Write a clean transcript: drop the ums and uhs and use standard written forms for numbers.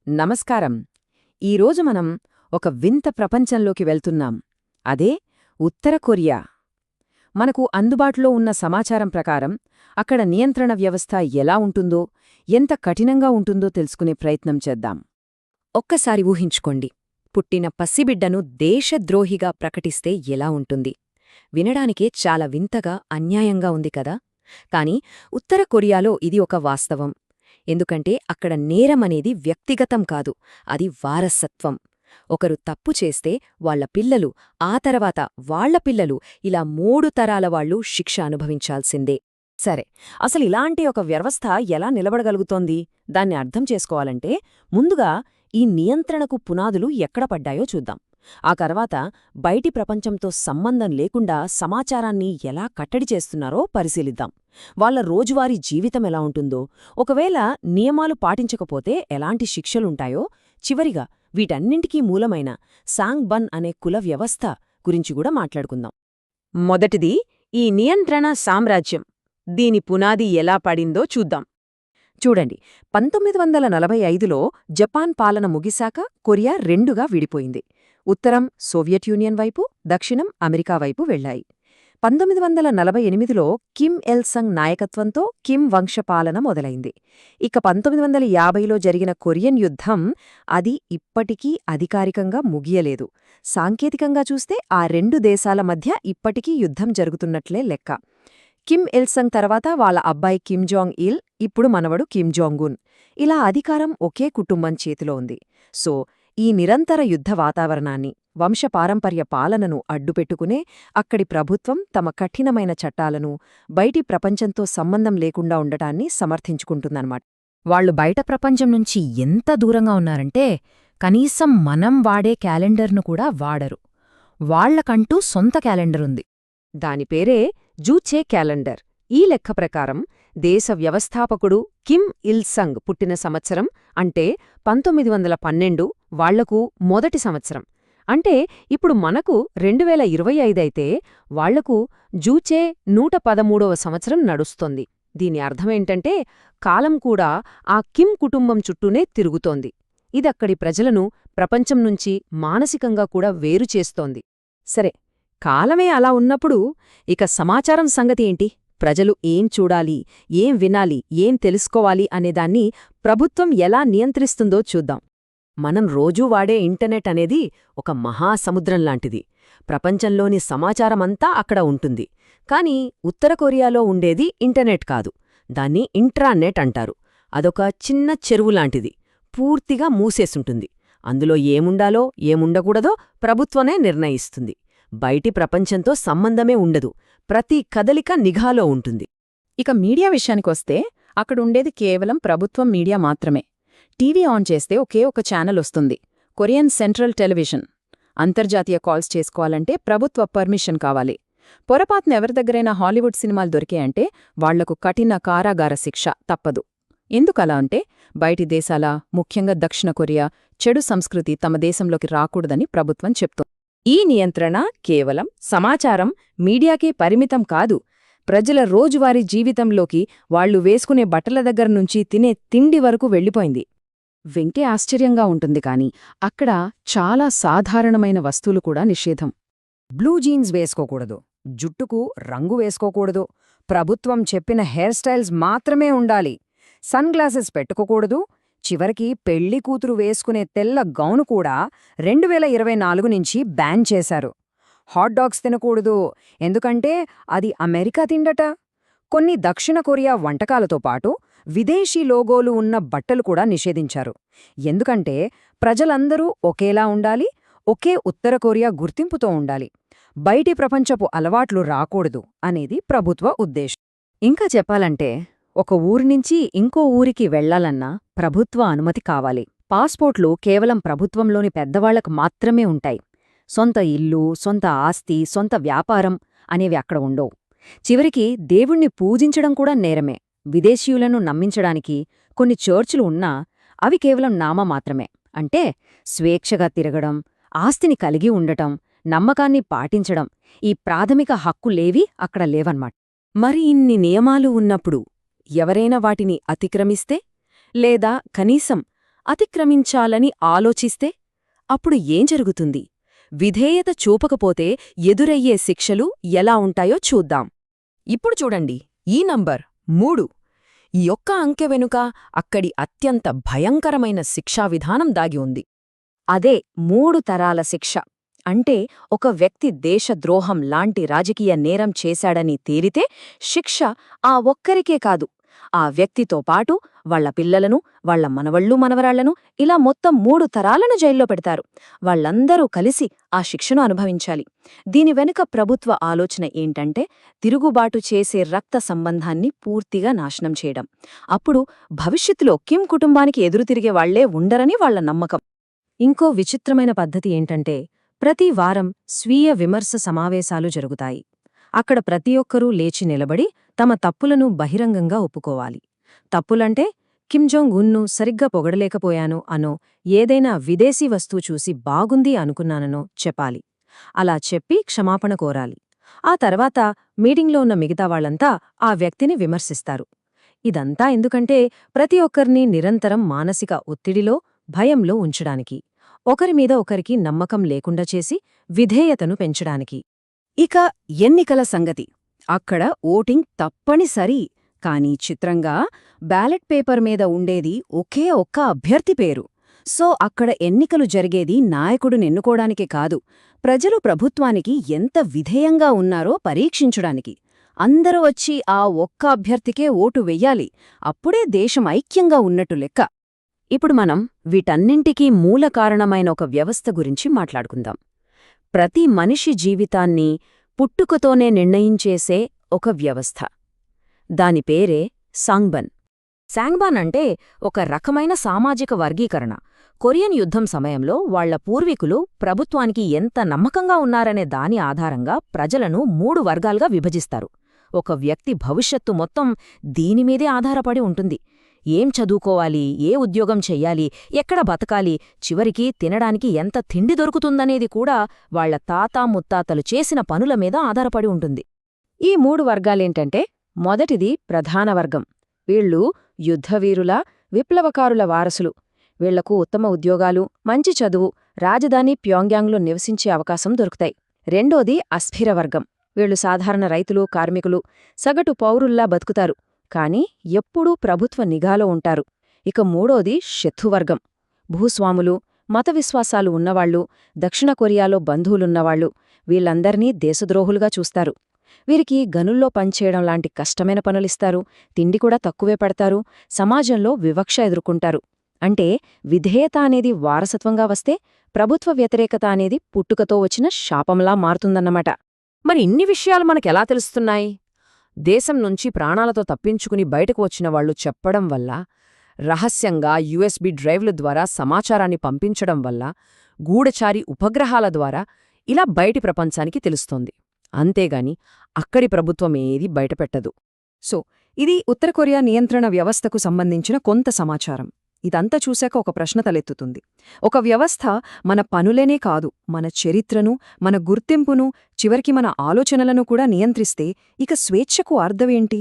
నమస్కారం. ఈరోజు మనం ఒక వింత ప్రపంచంలోకి వెళ్తున్నాం. అదే ఉత్తర కొరియా. మనకు అందుబాటులో ఉన్న సమాచారం ప్రకారం అక్కడ నియంత్రణ వ్యవస్థ ఎలా ఉంటుందో, ఎంత కఠినంగా ఉంటుందో తెలుసుకునే ప్రయత్నం చేద్దాం. ఒక్కసారి ఊహించుకోండి, పుట్టిన పసిబిడ్డను దేశద్రోహిగా ప్రకటిస్తే ఎలా ఉంటుంది? వినడానికే చాలా వింతగా, అన్యాయంగా ఉంది కదా. కాని ఉత్తర కొరియాలో ఇది ఒక వాస్తవం. ఎందుకంటే అక్కడ నేరమనేది వ్యక్తిగతం కాదు, అది వారసత్వం. ఒకరు తప్పు చేస్తే వాళ్ల పిల్లలు, ఆ తర్వాత వాళ్ల పిల్లలు, ఇలా 3 తరాల వాళ్లు శిక్ష అనుభవించాల్సిందే. సరే, అసలిలాంటి ఒక వ్యవస్థ ఎలా నిలబడగలుగుతోంది? దాన్ని అర్థం చేసుకోవాలంటే ముందుగా ఈ నియంత్రణకు పునాదులు ఎక్కడ పడ్డాయో చూద్దాం. ఆ తర్వాత బయటి ప్రపంచంతో సంబంధం లేకుండా సమాచారాన్ని ఎలా కట్టడి చేస్తున్నారో పరిశీలిద్దాం. వాళ్ల రోజువారీ జీవితం ఎలా ఉంటుందో, ఒకవేళ నియమాలు పాటించకపోతే ఎలాంటి శిక్షలుంటాయో, చివరిగా వీటన్నింటికీ మూలమైన సాంగ్ బన్ అనే కుల వ్యవస్థ గురించి కూడా మాట్లాడుకుందాం. మొదటిది ఈ నియంత్రణ సామ్రాజ్యం. దీని పునాది ఎలా పడిందో చూద్దాం. చూడండి, 1945లో జపాన్ పాలన ముగిశాక కొరియా రెండుగా విడిపోయింది. ఉత్తరం సోవియట్ యూనియన్ వైపు, దక్షిణం అమెరికా వైపు వెళ్లాయి. 1948లో కిమ్ ఇల్ సంగ్ నాయకత్వంతో కిమ్ వంశపాలన మొదలైంది. ఇక 1950లో జరిగిన కొరియన్ యుద్ధం, అది ఇప్పటికీ అధికారికంగా ముగియలేదు. సాంకేతికంగా చూస్తే ఆ రెండు దేశాల మధ్య ఇప్పటికీ యుద్ధం జరుగుతున్నట్లే లెక్క. కిమ్ ఇల్ సంగ్ తర్వాత వాళ్ళ అబ్బాయి కిమ్ జాంగ్ ఇల్, ఇప్పుడు మనవడు కిమ్ జాంగ్ ఉన్. ఇలా అధికారం ఒకే కుటుంబం చేతిలో ఉంది. సో ఈ నిరంతర యుద్ధ వాతావరణాన్ని, వంశపారంపర్య పాలనను అడ్డుపెట్టుకునే అక్కడి ప్రభుత్వం తమ కఠినమైన చట్టాలను, బయటి ప్రపంచంతో సంబంధం లేకుండా ఉండటాన్ని సమర్థించుకుంటుందన్నమాట. వాళ్లు బయట ప్రపంచం నుంచి ఎంత దూరంగా ఉన్నారంటే కనీసం మనం వాడే క్యాలెండర్ను కూడా వాడరు. వాళ్లకంటూ సొంత క్యాలెండరుంది. దాని పేరే జూచే క్యాలెండర్. ఈ లెక్క ప్రకారం దేశ వ్యవస్థాపకుడు కిమ్ ఇల్ సంగ్ పుట్టిన సంవత్సరం అంటే 1912, వాళ్లకు మొదటి సంవత్సరం. అంటే ఇప్పుడు మనకు 2025 అయితే వాళ్లకు జూచే 113వ సంవత్సరం నడుస్తోంది. దీని అర్థమేంటంటే కాలం కూడా ఆ కిమ్ కుటుంబం చుట్టూనే తిరుగుతోంది. ఇదక్కడి ప్రజలను ప్రపంచం నుంచి మానసికంగా కూడా వేరుచేస్తోంది. సరే, కాలమే అలా ఉన్నప్పుడు ఇక సమాచారం సంగతి ఏంటి? ప్రజలు ఏం చూడాలి, ఏం వినాలి, ఏం తెలుసుకోవాలి అనేదాన్ని ప్రభుత్వం ఎలా నియంత్రిస్తుందో చూద్దాం. మనం రోజూ వాడే ఇంటర్నెట్ అనేది ఒక మహాసముద్రంలాంటిది. ప్రపంచంలోని సమాచారమంతా అక్కడ ఉంటుంది. కాని ఉత్తర కొరియాలో ఉండేది ఇంటర్నెట్ కాదు, దాన్ని ఇంట్రానెట్ అంటారు. అదొక చిన్న చెరువులాంటిది, పూర్తిగా మూసేసుంటుంది. అందులో ఏముండాలో ఏముండకూడదో ప్రభుత్వమే నిర్ణయిస్తుంది. బయటి ప్రపంచంతో సంబంధమే ఉండదు, ప్రతి కదలిక నిఘాలో ఉంటుంది. ఇక మీడియా విషయానికొస్తే అక్కడుండేది కేవలం ప్రభుత్వం మీడియా మాత్రమే. టీవీ ఆన్ చేస్తే ఒకే ఒక ఛానల్ వస్తుంది, కొరియన్ సెంట్రల్ టెలివిజన్. అంతర్జాతీయ కాల్స్ చేసుకోవాలంటే ప్రభుత్వ పర్మిషన్ కావాలి. పొరపాటున ఎవరి దగ్గరైనా హాలీవుడ్ సినిమాలు దొరికాయంటే వాళ్లకు కఠిన కారాగార శిక్ష తప్పదు. ఎందుకలా అంటే బయటి దేశాల, ముఖ్యంగా దక్షిణ కొరియా చెడు సంస్కృతి తమ దేశంలోకి రాకూడదని ప్రభుత్వం చెప్తోంది. ఈ నియంత్రణ కేవలం సమాచారం, మీడియాకే పరిమితం కాదు, ప్రజల రోజువారీ జీవితంలోకి, వాళ్లు వేసుకునే బట్టల దగ్గర్నుంచి తినే తిండి వరకు వెళ్ళిపోయింది. వింటే ఆశ్చర్యంగా ఉంటుంది కాని అక్కడ చాలా సాధారణమైన వస్తువులు కూడా నిషేధం. బ్లూ జీన్స్ వేసుకోకూడదు, జుట్టుకు రంగు వేసుకోకూడదు, ప్రభుత్వం చెప్పిన హెయిర్ స్టైల్స్ మాత్రమే ఉండాలి, సన్ గ్లాసెస్ పెట్టుకోకూడదు. చివరికి పెళ్లి కూతురు వేసుకునే తెల్ల గౌను కూడా 2024 నుంచి బ్యాన్ చేశారు. హాట్ డాగ్స్ తినకూడదు, ఎందుకంటే అది అమెరికా తిండట. కొన్ని దక్షిణ కొరియా వంటకాలతో పాటు విదేశీ లోగోలు ఉన్న బట్టలు కూడా నిషేధించారు. ఎందుకంటే ప్రజలందరూ ఒకేలా ఉండాలి, ఒకే ఉత్తర కొరియా గుర్తింపుతో ఉండాలి, బయటి ప్రపంచపు అలవాట్లు రాకూడదు అనేది ప్రభుత్వ ఉద్దేశం. ఇంకా చెప్పాలంటే ఒక ఊరి నుంచి ఇంకో ఊరికి వెళ్లాలన్నా ప్రభుత్వ అనుమతి కావాలి. పాస్పోర్ట్లు కేవలం ప్రభుత్వంలోని పెద్దవాళ్లకు మాత్రమే ఉంటాయి. సొంత ఇల్లు, సొంత ఆస్తి, సొంత వ్యాపారం అనేవి అక్కడ ఉండవు. చివరికి దేవుణ్ణి పూజించడం కూడా నేరమే. విదేశీయులను నమ్మించడానికి కొన్ని చర్చిలు ఉన్నా అవి కేవలం నామమాత్రమే. అంటే స్వేచ్ఛగా తిరగడం, ఆస్తిని కలిగి ఉండటం, నమ్మకాన్ని పాటించడం, ఈ ప్రాథమిక హక్కులేవీ అక్కడ లేవన్నమాట. మరి ఇన్ని నియమాలు ఉన్నప్పుడు ఎవరైనా వాటిని అతిక్రమిస్తే, లేదా కనీసం అతిక్రమించాలని ఆలోచిస్తే అప్పుడు ఏం జరుగుతుంది? విధేయత చూపకపోతే ఎదురయ్యే శిక్షలు ఎలా ఉంటాయో చూద్దాం. ఇప్పుడు చూడండి, ఈ నంబర్ 3. ఈ ఒక్క అంకె వెనుక అక్కడి అత్యంత భయంకరమైన శిక్షా విధానం దాగి ఉంది. అదే 3 తరాల శిక్ష. అంటే ఒక వ్యక్తి దేశద్రోహం లాంటి రాజకీయ నేరం చేశాడని తేలితే శిక్ష ఆ ఒక్కరికే కాదు, ఆ వ్యక్తితో పాటు వాళ్ల పిల్లలను, వాళ్ల మనవళ్ళూ మనవరాళ్లను, ఇలా మొత్తం 3 తరాలను జైల్లో పెడతారు. వాళ్లందరూ కలిసి ఆ శిక్షను అనుభవించాలి. దీని వెనుక ప్రభుత్వ ఆలోచన ఏంటంటే తిరుగుబాటు చేసే రక్త సంబంధాన్ని పూర్తిగా నాశనం చేయడం. అప్పుడు భవిష్యత్తులో కిమ్ కుటుంబానికి ఎదురుతిరిగే వాళ్లే ఉండరని వాళ్ల నమ్మకం. ఇంకో విచిత్రమైన పద్ధతి ఏంటంటే ప్రతి వారం స్వీయ విమర్శ సమావేశాలు జరుగుతాయి. అక్కడ ప్రతి ఒక్కరూ లేచి నిలబడి తమ తప్పులను బహిరంగంగా ఒప్పుకోవాలి. తప్పులంటే కిమ్ జోంగ్ ఉన్ను సరిగ్గా పొగడలేకపోయాను అనో, ఏదైనా విదేశీ వస్తువు చూసి బాగుంది అనుకున్నాననో చెప్పాలి. అలా చెప్పి క్షమాపణ కోరాలి. ఆ తర్వాత మీటింగ్లో ఉన్న మిగతా వాళ్లంతా ఆ వ్యక్తిని విమర్శిస్తారు. ఇదంతా ఎందుకంటే ప్రతి ఒక్కరినీ నిరంతరం మానసిక ఒత్తిడిలో, భయంలో ఉంచడానికి, ఒకరిమీద ఒకరికి నమ్మకం లేకుండా చేసి విధేయతను పెంచడానికి. ఇక ఎన్నికల సంగతి. అక్కడ ఓటింగ్ తప్పనిసరి. కానీ చిత్రంగా బ్యాలెట్ పేపర్ మీద ఉండేది ఒకే ఒక్క అభ్యర్థి పేరు. సో అక్కడ ఎన్నికలు జరిగేది నాయకుడినెన్నుకోడానికే కాదు, ప్రజలు ప్రభుత్వానికి ఎంత విధేయంగా ఉన్నారో పరీక్షించడానికి. అందరూ వచ్చి ఆ ఒక్క అభ్యర్థికే ఓటు వెయ్యాలి. అప్పుడే దేశం ఐక్యంగా ఉన్నట్టు లెక్క. ఇప్పుడు మనం వీటన్నింటికీ మూల కారణమైన ఒక వ్యవస్థ గురించి మాట్లాడుకుందాం. ప్రతి మనిషి జీవితాన్ని పుట్టుకతోనే నిర్ణయించేసే ఒక వ్యవస్థ. దాని పేరే సాంగ్బన్. సాంగ్బాన్ అంటే ఒక రకమైన సామాజిక వర్గీకరణ. కొరియన్ యుద్ధం సమయంలో వాళ్ల పూర్వీకులు ప్రభుత్వానికి ఎంత నమ్మకంగా ఉన్నారనే దాని ఆధారంగా ప్రజలను 3 వర్గాలుగా విభజిస్తారు. ఒక వ్యక్తి భవిష్యత్తు మొత్తం దీనిమీదే ఆధారపడి ఉంటుంది. ఏం చదువుకోవాలి, ఏ ఉద్యోగం చెయ్యాలి, ఎక్కడ బతకాలి, చివరికి తినడానికి ఎంత తిండి దొరుకుతుందనేది కూడా వాళ్ల తాత ముత్తాతలు చేసిన పనుల మీద ఆధారపడి ఉంటుంది. ఈ 3 వర్గాలేంటంటే, మొదటిది ప్రధాన వర్గం. వీళ్ళు యుద్ధవీరుల, విప్లవకారుల వారసులు. వీళ్లకు ఉత్తమ ఉద్యోగాలు, మంచి చదువు, రాజధాని ప్యోంగ్యాంగ్లో నివసించే అవకాశం దొరుకుతాయి. రెండోది అస్థిర వర్గం. వీళ్లు సాధారణ రైతులు, కార్మికులు, సగటు పౌరుల్లా బతుకుతారు, కాని ఎప్పుడూ ప్రభుత్వ నిఘాలో ఉంటారు. ఇక మూడోది శత్రువర్గం. భూస్వాములు, మత విశ్వాసాలు ఉన్నవాళ్లు, దక్షిణ కొరియాలో బంధువులున్నవాళ్లు. వీళ్లందర్నీ దేశద్రోహులుగా చూస్తారు. వీరికి గనుల్లో పనిచేయడం లాంటి కష్టమైన పనులిస్తారు, తిండి కూడా తక్కువే పెడతారు, సమాజంలో వివక్ష ఎదుర్కొంటారు. అంటే విధేయత అనేది వారసత్వంగా వస్తే, ప్రభుత్వ వ్యతిరేకత అనేది పుట్టుకతో వచ్చిన శాపంలా మారుతుందన్నమాట. మరి ఇన్ని విషయాలు మనకెలా తెలుస్తున్నాయి? దేశం నుంచి ప్రాణాలతో తప్పించుకుని బయటకు వచ్చిన వాళ్లు చెప్పడం వల్ల, రహస్యంగా యుఎస్బి డ్రైవ్ల ద్వారా సమాచారాన్ని పంపించడం వల్ల, గూఢచారి ఉపగ్రహాల ద్వారా ఇలా బయటి ప్రపంచానికి తెలుస్తోంది. అంతేగాని అక్కడి ప్రభుత్వమేదీ బయటపెట్టదు. సో ఇది ఉత్తర కొరియా నియంత్రణ వ్యవస్థకు సంబంధించిన కొంత సమాచారం. ఇదంతా చూశాక ఒక ప్రశ్న తలెత్తుతుంది. ఒక వ్యవస్థ మన పనులేనే కాదు, మన చరిత్రను, మన గుర్తింపును, చివరికి మన ఆలోచనలను కూడా నియంత్రిస్తే ఇక స్వేచ్ఛకు అర్థమేంటి?